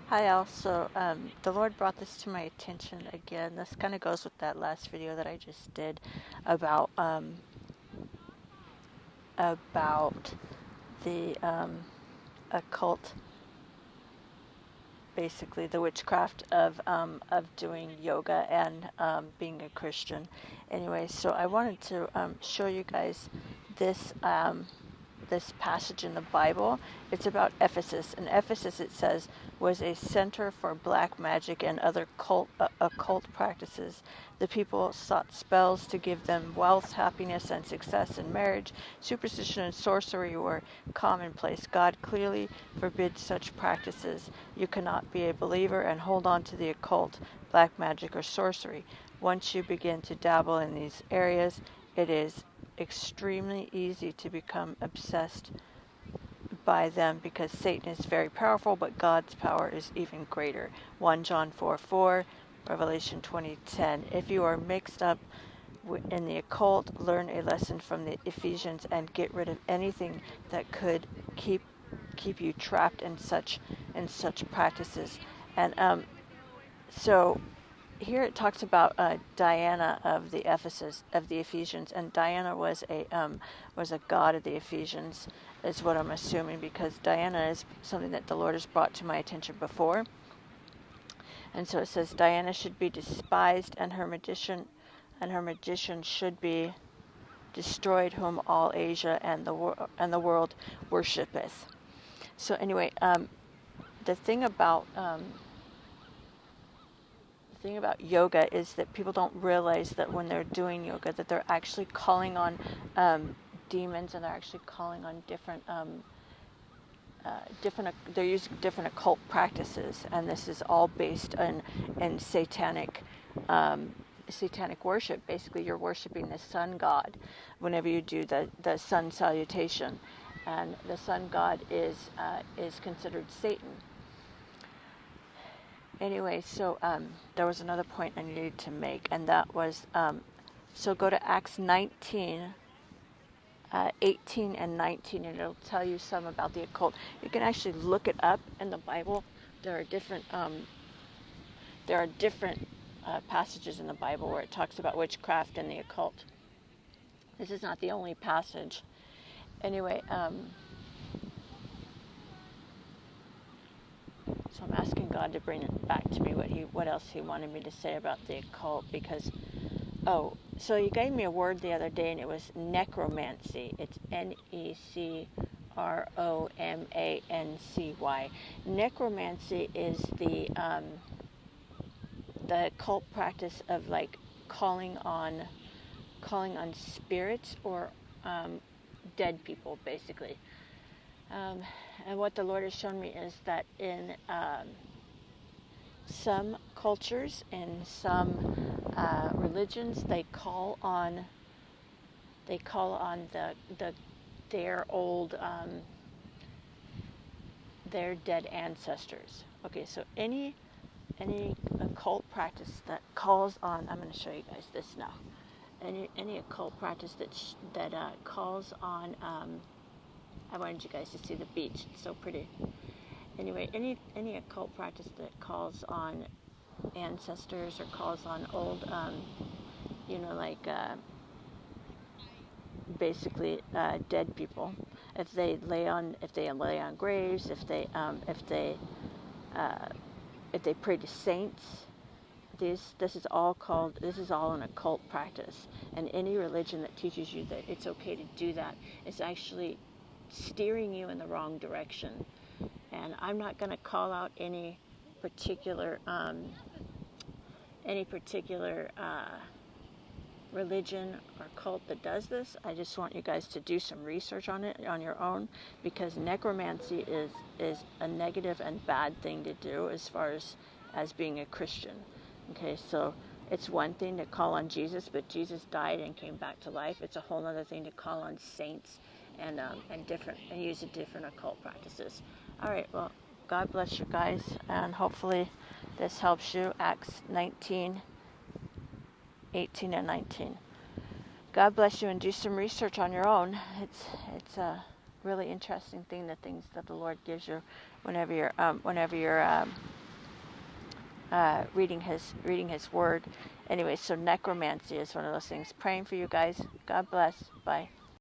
Hi, also, the Lord brought this to my attention again. This kind of goes with that last video that I just did about about the occult, basically the witchcraft of doing yoga and being a Christian. Anyway, so I wanted to show you guys this this passage in the Bible. It's about Ephesus. And Ephesus, it says, was a center for black magic and other occult practices. The people sought spells to give them wealth, happiness, and success in marriage. Superstition and sorcery were commonplace. God clearly forbids such practices. You cannot be a believer and hold on to the occult, black magic, or sorcery. Once you begin to dabble in these areas, it is extremely easy to become obsessed by them because Satan is very powerful, but God's power is even greater. 1 John 4:4, Revelation 20:10. If you are mixed up in the occult, learn a lesson from the Ephesians and get rid of anything that could keep you trapped in such practices. And so here it talks about Diana of the Ephesians, and Diana was a god of the Ephesians, is what I'm assuming, because Diana is something that the Lord has brought to my attention before. And so it says Diana should be despised, and her magician should be destroyed, whom all Asia and the world worshipeth. So anyway, the thing about yoga is that people don't realize that when they're doing yoga that they're actually calling on demons, and they're actually calling on they're using different occult practices, and this is all based in satanic worship. Basically, you're worshiping the sun god whenever you do the sun salutation, and the sun god is considered Satan. Anyway, so there was another point I needed to make, and that was, so go to Acts 19, 18 and 19, and it'll tell you some about the occult. You can actually look it up in the Bible. There are different passages in the Bible where it talks about witchcraft and the occult. This is not the only passage. Anyway, so I'm asking God to bring it back to me what else He wanted me to say about the occult, because so you gave me a word the other day, and it was necromancy. It's Necromancy. Necromancy is the occult practice of like calling on spirits or dead people, basically. And what the Lord has shown me is that in some cultures, in some religions, they call on their old their dead ancestors. Okay, so any occult practice that calls on, I'm going to show you guys this now. Any occult practice that calls on, I wanted you guys to see the beach. It's so pretty. Anyway, any occult practice that calls on ancestors or calls on old, basically dead people. If they lay on graves, if they pray to saints, this is all an occult practice. And any religion that teaches you that it's okay to do that is actually steering you in the wrong direction. And I'm not going to call out any particular religion or cult that does this. I just want you guys to do some research on it on your own, because necromancy is a negative and bad thing to do as far as being a Christian. Okay, so it's one thing to call on Jesus, but Jesus died and came back to life. It's a whole other thing to call on saints and use different occult practices. All right, well, God bless you guys, and hopefully this helps you. Acts 19, 18 and 19. God bless you, and do some research on your own. It's a really interesting thing, the things that the Lord gives you whenever you're reading his word. Anyway, so necromancy is one of those things. Praying for you guys. God bless. Bye.